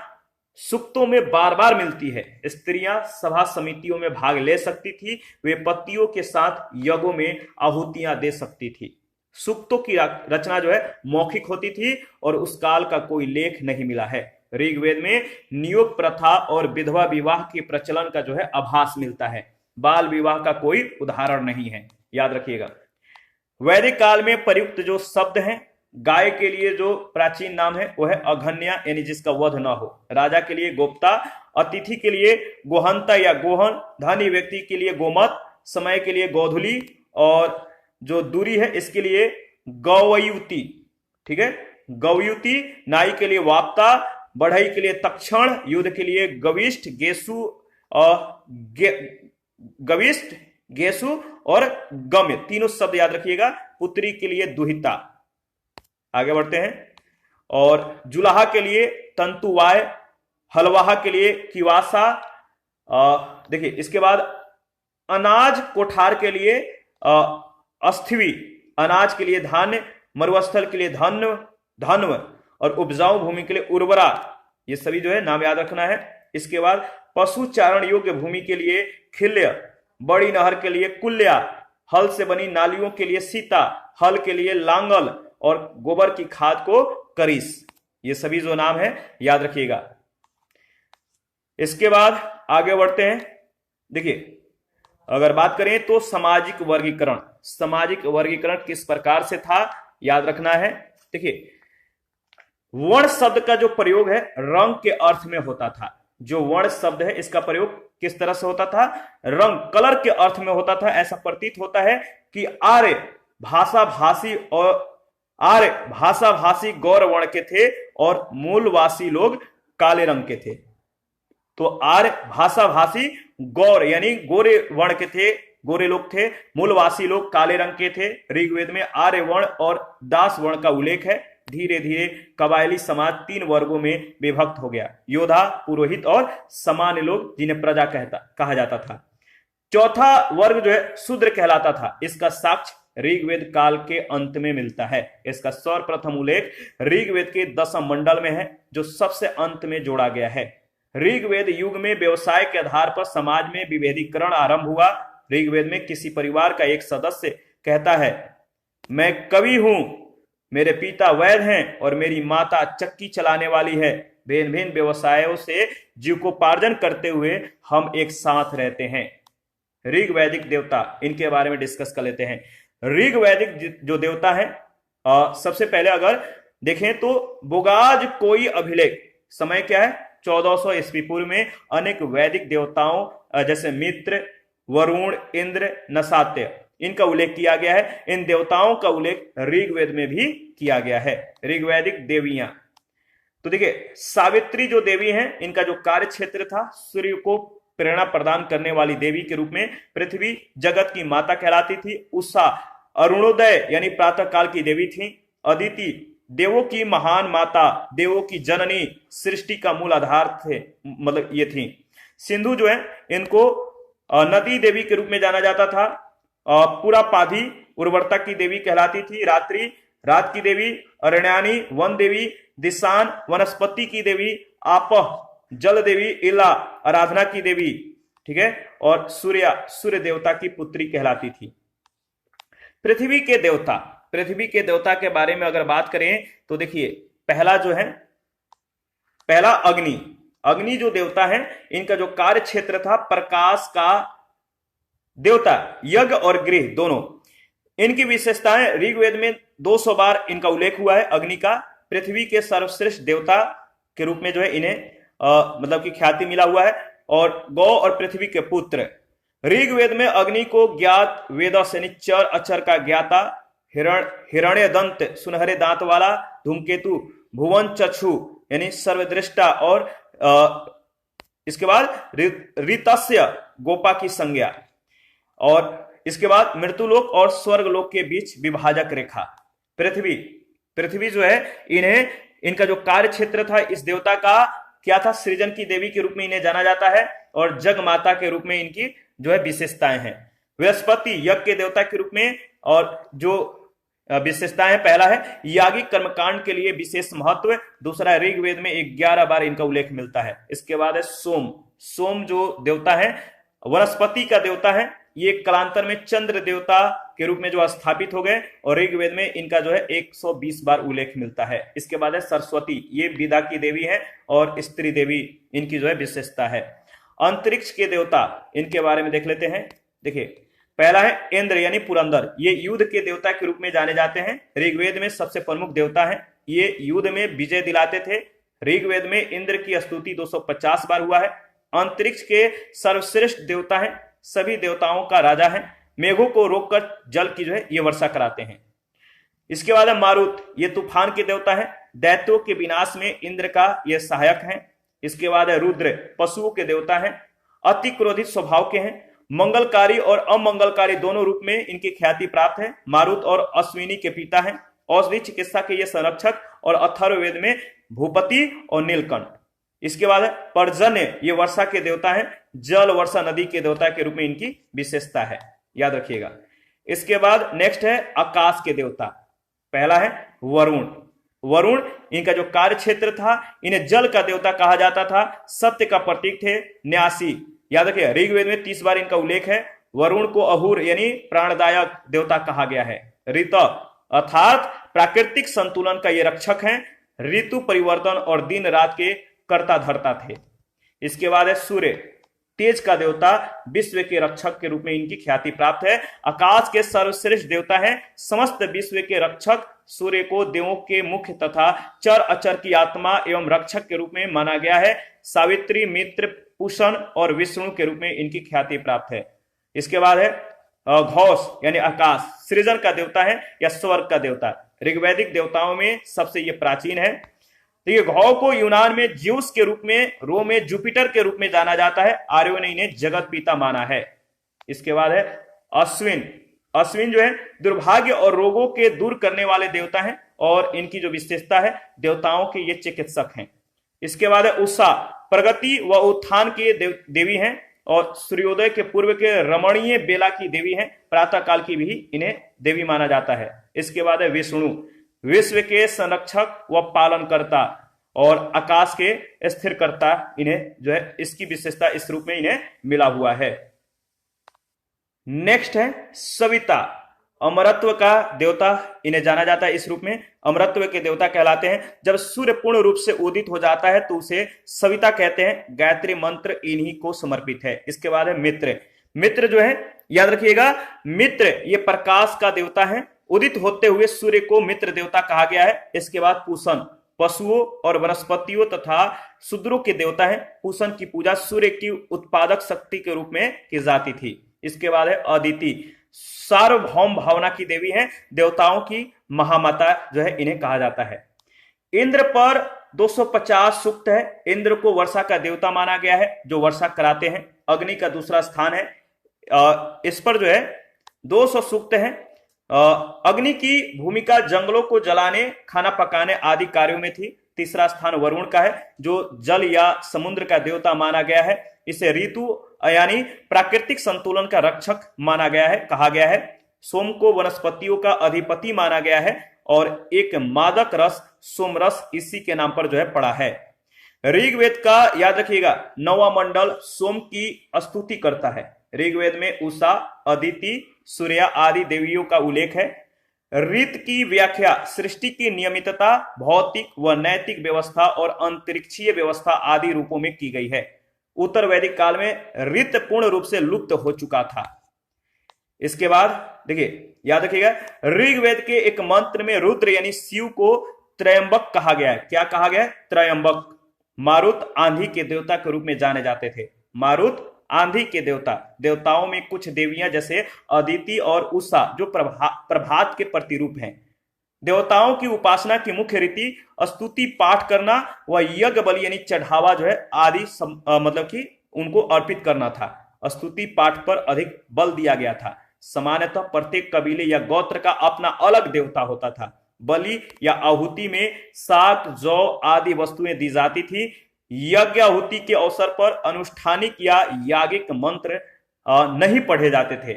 सूक्तों में बार बार मिलती है। स्त्रियां सभा समितियों में भाग ले सकती थी। वे पतियों के साथ यज्ञों में आहुतियां दे सकती थी। सूक्तों की रचना जो है मौखिक होती थी और उस काल का कोई लेख नहीं मिला है। ऋग्वेद में नियोग प्रथा और विधवा विवाह के प्रचलन का जो है आभास मिलता है। बाल विवाह का कोई उदाहरण नहीं है, याद रखिएगा। वैदिक काल में प्रयुक्त जो शब्द हैं, गाय के लिए जो प्राचीन नाम है वह है अघन्या, यानी जिसका वध न हो। राजा के लिए गोप्ता, अतिथि के लिए गोहंता या गोहन, धनी व्यक्ति के लिए गोमत, समय के लिए गोधुली, और जो दूरी है इसके लिए गौयुति। ठीक है, गौयुति। नाई के लिए वाप्ता, बढ़ई के लिए तक्षण, युद्ध के लिए गविष्ठ, गविष्ठ, गेसु और गम्य, तीनों शब्द याद रखिएगा। पुत्री के लिए दुहिता। आगे बढ़ते हैं। और जुलाहा के लिए तंतुवाय, हलवाहा के लिए किवासा। देखिए, इसके बाद अनाज कोठार के लिए अस्थिवी, अनाज के लिए धान्य, मरुस्थल के लिए धन्व और उपजाऊ भूमि के लिए उर्वरा। ये सभी जो है नाम याद रखना है। इसके बाद पशु चारण योग्य भूमि के लिए खिल्य, बड़ी नहर के लिए कुल्या, हल से बनी नालियों के लिए सीता, हल के लिए लांगल और गोबर की खाद को करीस। ये सभी जो नाम है याद रखिएगा। इसके बाद आगे बढ़ते हैं। देखिए, अगर बात करें तो सामाजिक वर्गीकरण, सामाजिक वर्गीकरण किस प्रकार से था याद रखना है। देखिए, वर्ण शब्द का जो प्रयोग है रंग के अर्थ में होता था। जो वर्ण शब्द है इसका प्रयोग किस तरह से होता था? रंग, कलर के अर्थ में होता था। ऐसा प्रतीत होता है कि आर्य भाषा भाषी गौर वर्ण के थे और मूलवासी लोग काले रंग के थे। तो आर्य भाषा भाषी गौर यानी गोरे वर्ण के थे, गोरे लोग थे। मूलवासी लोग काले रंग के थे। ऋग्वेद में आर्य वर्ण और दास वर्ण का उल्लेख है। धीरे धीरे कबायली समाज 3 वर्गों में विभक्त हो गया: योद्धा, पुरोहित और सामान्य लोग, जिन्हें प्रजा कहा जाता था। चौथा वर्ग जो है शूद्र कहलाता था। इसका साक्ष्य ऋग्वेद काल के अंत में मिलता है। इसका सर्वप्रथम उल्लेख ऋग्वेद के 10वें मंडल में है, जो सबसे अंत में जोड़ा गया है। ऋग्वेद युग में व्यवसाय के आधार पर समाज में विभेदीकरण आरंभ हुआ। ऋग्वेद में किसी परिवार का एक सदस्य कहता है, मैं कवि हूं, मेरे पिता वैद्य हैं और मेरी माता चक्की चलाने वाली है। भिन्न भिन्न व्यवसायों से जीविकोपार्जन करते हुए हम एक साथ रहते हैं। ऋग्वैदिक देवता, इनके बारे में डिस्कस कर लेते हैं। ऋग्वैदिक जो देवता है, सबसे पहले अगर देखें तो बोगाज कोई अभिलेख, समय क्या है 1400 ईस्वी पूर्व में अनेक वैदिक देवताओं जैसे मित्र, वरुण, इंद्र, नसात्य, इनका उल्लेख किया गया है। इन देवताओं का उल्लेख ऋग्वेद में भी किया गया है। ऋग्वैदिक देवियां, तो देखिए, सावित्री जो देवी हैं, इनका जो कार्य क्षेत्र था सूर्य को प्रेरणा प्रदान करने वाली देवी के रूप में। पृथ्वी जगत की माता कहलाती थी। उषा अरुणोदय यानी प्रातः काल की देवी थी। अदिति देवों की महान माता, देवों की जननी, सृष्टि का मूल आधार थे, मतलब ये थी। सिंधु जो है इनको नदी देवी के रूप में जाना जाता था। पुरापाधी उर्वरता की देवी कहलाती थी। रात्रि रात की देवी, अरण्यानी वन देवी, दिशान वनस्पति की देवी, आपह जल देवी, इला आराधना की देवी, ठीक है, और सूर्य देवता की पुत्री कहलाती थी। पृथ्वी के देवता के बारे में अगर बात करें तो देखिए, पहला अग्नि जो देवता है, इनका जो कार्य क्षेत्र था प्रकाश का देवता, यज्ञ और गृह दोनों। इनकी विशेषताएं ऋग्वेद में 200 बार इनका उल्लेख हुआ है अग्नि का। पृथ्वी के सर्वश्रेष्ठ देवता के रूप में जो है इन्हें मतलब की ख्याति मिला हुआ है। और गौ और पृथ्वी के पुत्र, ऋग्वेद में अग्नि को ज्ञात वेदस यानी चर अचर का ज्ञाता, हिरण्य दंत सुनहरे दांत वाला, धूमकेतु भुवन चक्षु यानी सर्वदृष्टा, और इसके बाद ऋतस्य गोपा की संज्ञा, और इसके बाद मृत्युलोक और स्वर्गलोक के बीच विभाजक रेखा। पृथ्वी जो है इनका जो कार्य क्षेत्र था इस देवता का क्या था, सृजन की देवी के रूप में इन्हें जाना जाता है, और जग माता के रूप में इनकी जो है विशेषताएं हैं। बृहस्पति यज्ञ के देवता के रूप में, और जो विशेषताएं, पहला है यागिक कर्मकांड के लिए विशेष महत्व, दूसरा ऋग्वेद में 11 बार इनका उल्लेख मिलता है। इसके बाद है सोम जो देवता है वनस्पति का देवता है, ये कालांतर में चंद्र देवता के रूप में जो स्थापित हो गए, और ऋग्वेद में इनका जो है 120 बार उल्लेख मिलता है। इसके बाद है सरस्वती, ये विद्या की देवी है और स्त्री देवी इनकी जो है विशेषता है। अंतरिक्ष के देवता, इनके बारे में देख लेते हैं। देखिए, पहला है इंद्र यानी पुरंदर, ये युद्ध के देवता के रूप में जाने जाते हैं। ऋग्वेद में सबसे प्रमुख देवता है, ये युद्ध में विजय दिलाते थे। ऋग्वेद में इंद्र की स्तुति 250 बार हुआ है। अंतरिक्ष के सर्वश्रेष्ठ देवता है, सभी देवताओं का राजा है, मेघों को रोककर जल की जो है ये वर्षा कराते हैं। इसके बाद है मारुत, ये तूफान के देवता है, दैत्यों के विनाश में इंद्र का ये सहायक है। इसके बाद है रुद्र, पशुओं के देवता है, अति क्रोधित स्वभाव के हैं, मंगलकारी और अमंगलकारी दोनों रूप में इनकी ख्याति प्राप्त है। मारुत और अश्विनी के पिता हैं, औषधि चिकित्सा के ये संरक्षक, और अथर्ववेद में भूपति और नीलकंठ। इसके बाद है पर्जन्य, ये वर्षा के देवता है, जल वर्षा नदी के देवता के रूप में इनकी विशेषता है, याद रखिएगा। इसके बाद नेक्स्ट है आकाश के देवता, पहला है वरुण, इनका जो कार्य क्षेत्र था, इन्हें जल का देवता कहा जाता था, सत्य का प्रतीक थे, न्यासी, याद रखिए ऋग्वेद में 30 बार इनका उल्लेख है। वरुण को अहुर यानी प्राणदायक देवता कहा गया है। ऋत अर्थात प्राकृतिक संतुलन का ये रक्षक हैं, ऋतु परिवर्तन और दिन रात के कर्ता धर्ता थे। इसके बाद है सूर्य, तेज का देवता, विश्व के रक्षक के रूप में इनकी ख्याति प्राप्त है। आकाश के सर्वश्रेष्ठ देवता है, समस्त विश्व के रक्षक। सूर्य को देवों के मुख्य तथा चर अचर की आत्मा एवं रक्षक के रूप में माना गया है। सावित्री, मित्र, पूषण और विष्णु के रूप में इनकी ख्याति प्राप्त है। इसके बाद है घोष यानी आकाश, सृजन का देवता है या स्वर्ग का देवता। ऋग्वैदिक देवताओं में सबसे ये प्राचीन है। देखिए, घौ को यूनान में ज्यूस के रूप में, रोम में जुपिटर के रूप में जाना जाता है। आर्यों ने इन्हें जगत पिता माना है। इसके बाद है अश्विन जो है दुर्भाग्य और रोगों के दूर करने वाले देवता हैं, और इनकी जो विशेषता है देवताओं के ये चिकित्सक हैं। इसके बाद है उषा, प्रगति व उत्थान की देवी हैं, और सूर्योदय के पूर्व के रमणीय बेला की देवी हैं। प्रातः काल की भी इन्हें देवी माना जाता है। इसके बाद है विष्णु, विश्व के संरक्षक व पालनकर्ता और आकाश के स्थिरकर्ता, इन्हें जो है इसकी विशेषता इस रूप में इन्हें मिला हुआ है। नेक्स्ट है सविता, अमरत्व का देवता इन्हें जाना जाता है इस रूप में, अमरत्व के देवता कहलाते हैं। जब सूर्य पूर्ण रूप से उदित हो जाता है तो उसे सविता कहते हैं। गायत्री मंत्र इन्हीं को समर्पित है। इसके बाद है मित्र जो है याद रखिएगा, मित्र ये प्रकाश का देवता है। उदित होते हुए सूर्य को मित्र देवता कहा गया है। इसके बाद पूषण, पशुओं और वनस्पतियों तथा शूद्रों के देवता है। पूषण की पूजा सूर्य की उत्पादक शक्ति के रूप में की जाती थी। इसके बाद है अदिति, सार्वभौम भावना की देवी है, देवताओं की महामाता जो है इन्हें कहा जाता है। इंद्र पर 250 सूक्त है। इंद्र को वर्षा का देवता माना गया है, जो वर्षा कराते हैं। अग्नि का दूसरा स्थान है, इस पर जो है 200 सूक्त है। अग्नि की भूमिका जंगलों को जलाने, खाना पकाने आदि कार्यों में थी। तीसरा स्थान वरुण का है, जो जल या समुद्र का देवता माना गया है। इसे ऋतु यानी प्राकृतिक संतुलन का रक्षक माना गया है, कहा गया है। सोम को वनस्पतियों का अधिपति माना गया है, और एक मादक रस सोमरस इसी के नाम पर जो है पड़ा है। ऋग्वेद का याद रखिएगा 9वां मंडल सोम की स्तुति करता है। ऋग्वेद में उषा, अदिति, सूर्य आदि देवियों का उल्लेख है। ऋत की व्याख्या सृष्टि की नियमितता, भौतिक व नैतिक व्यवस्था और अंतरिक्षीय व्यवस्था आदि रूपों में की गई है। उत्तर वैदिक काल में ऋत पूर्ण रूप से लुप्त हो चुका था। इसके बाद देखिए याद रखिएगा, ऋग्वेद के एक मंत्र में रुद्र यानी शिव को त्रयंबक कहा गया है। क्या कहा गया है? त्रयंबक। मारुत आंधी के देवता के रूप में जाने जाते थे। मारुत आंधी के देवता। देवताओं में कुछ देवियां जैसे अदिति और उषा जो प्रभात के प्रतिरूप हैं। देवताओं की उपासना की मुख्य रीति स्तुति पाठ करना व यज्ञ बलि यानी चढ़ावा जो है आदि मतलब कि उनको अर्पित करना था। स्तुति पाठ पर अधिक बल दिया गया था। सामान्यतः प्रत्येक कबीले या गोत्र का अपना अलग देवता होता था। बलि या आहुति में साग, जौ आदि वस्तुएं दी जाती थी। यज्ञ आहुति के अवसर पर अनुष्ठानिक या यागिक मंत्र नहीं पढ़े जाते थे।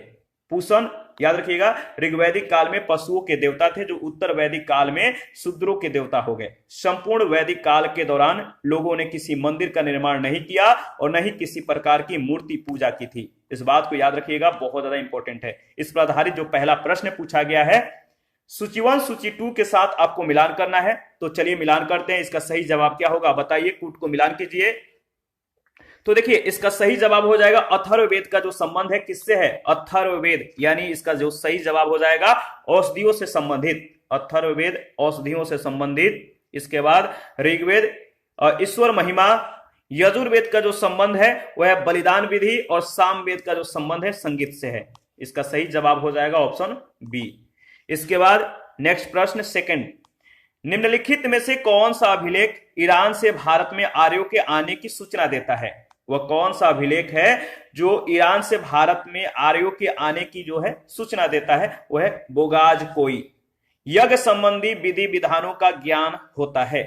पूषण याद रखिएगा, ऋग्वैदिक काल में पशुओं के देवता थे जो उत्तर वैदिक काल में शूद्रों के देवता हो गए। संपूर्ण वैदिक काल के दौरान लोगों ने किसी मंदिर का निर्माण नहीं किया और न ही किसी प्रकार की मूर्ति पूजा की थी। इस बात को याद रखिएगा, बहुत ज्यादा इंपॉर्टेंट है। इस पर आधारित जो पहला प्रश्न पूछा गया है, सूची 1 सूची 2 के साथ आपको मिलान करना है। तो चलिए मिलान करते हैं। इसका सही जवाब क्या होगा बताइए, कूट को मिलान कीजिए। तो देखिए इसका सही जवाब हो जाएगा अथर्ववेद का जो संबंध है किससे है? अथर्ववेद। यानी इसका जो सही जवाब हो जाएगा औषधियों से संबंधित। अथर्ववेद औषधियों से संबंधित। इसके बाद ऋग्वेद ईश्वर महिमा। यजुर्वेद का जो संबंध है वह है बलिदान विधि और सामवेद का जो संबंध है संगीत से है। इसका सही जवाब हो जाएगा ऑप्शन बी। इसके बाद नेक्स्ट प्रश्न सेकंड, निम्नलिखित में से कौन सा अभिलेख ईरान से भारत में आर्यों के आने की सूचना देता है? वह कौन सा अभिलेख है जो ईरान से भारत में आर्यों के आने की जो है सूचना देता है? वह है बोगाजकोई। यज्ञ संबंधी विधि विधानों का ज्ञान होता है।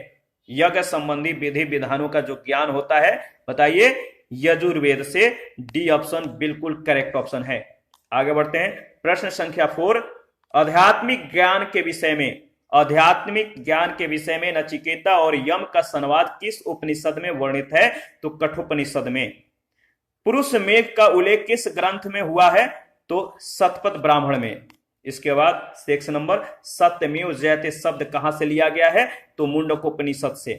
यज्ञ संबंधी विधि विधानों का जो ज्ञान होता है बताइए, यजुर्वेद से। डी ऑप्शन बिल्कुल करेक्ट ऑप्शन है। आगे बढ़ते हैं, प्रश्न संख्या 4, आध्यात्मिक ज्ञान के विषय में। आध्यात्मिक ज्ञान के विषय में नचिकेता और यम का संवाद किस उपनिषद में वर्णित है? तो कठोपनिषद में। पुरुष मेघ का उल्लेख किस ग्रंथ में हुआ है? तो शतपथ ब्राह्मण में। इसके बाद सेक्शन नंबर, सत्यमेव जयते शब्द कहां से लिया गया है? तो मुंडकोपनिषद से।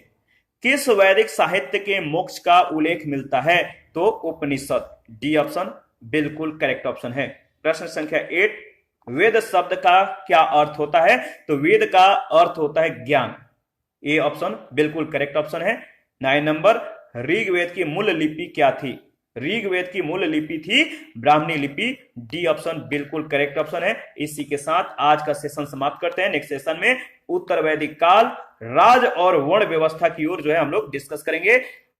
किस वैदिक साहित्य के मोक्ष का उल्लेख मिलता है? तो उपनिषद। डी ऑप्शन बिल्कुल करेक्ट ऑप्शन है। प्रश्न संख्या 8, वेद शब्द का क्या अर्थ होता है? तो वेद का अर्थ होता है ज्ञान। ए ऑप्शन बिल्कुल करेक्ट ऑप्शन है। 9 नंबर, ऋग्वेद की मूल लिपि क्या थी? ऋग्वेद की मूल लिपि थी ब्राह्मणी लिपि। डी ऑप्शन बिल्कुल करेक्ट ऑप्शन है। इसी के साथ आज का सेशन समाप्त करते हैं। नेक्स्ट सेशन में उत्तर वैदिक काल, राज और वर्ण व्यवस्था की ओर जो है हम लोग डिस्कस करेंगे।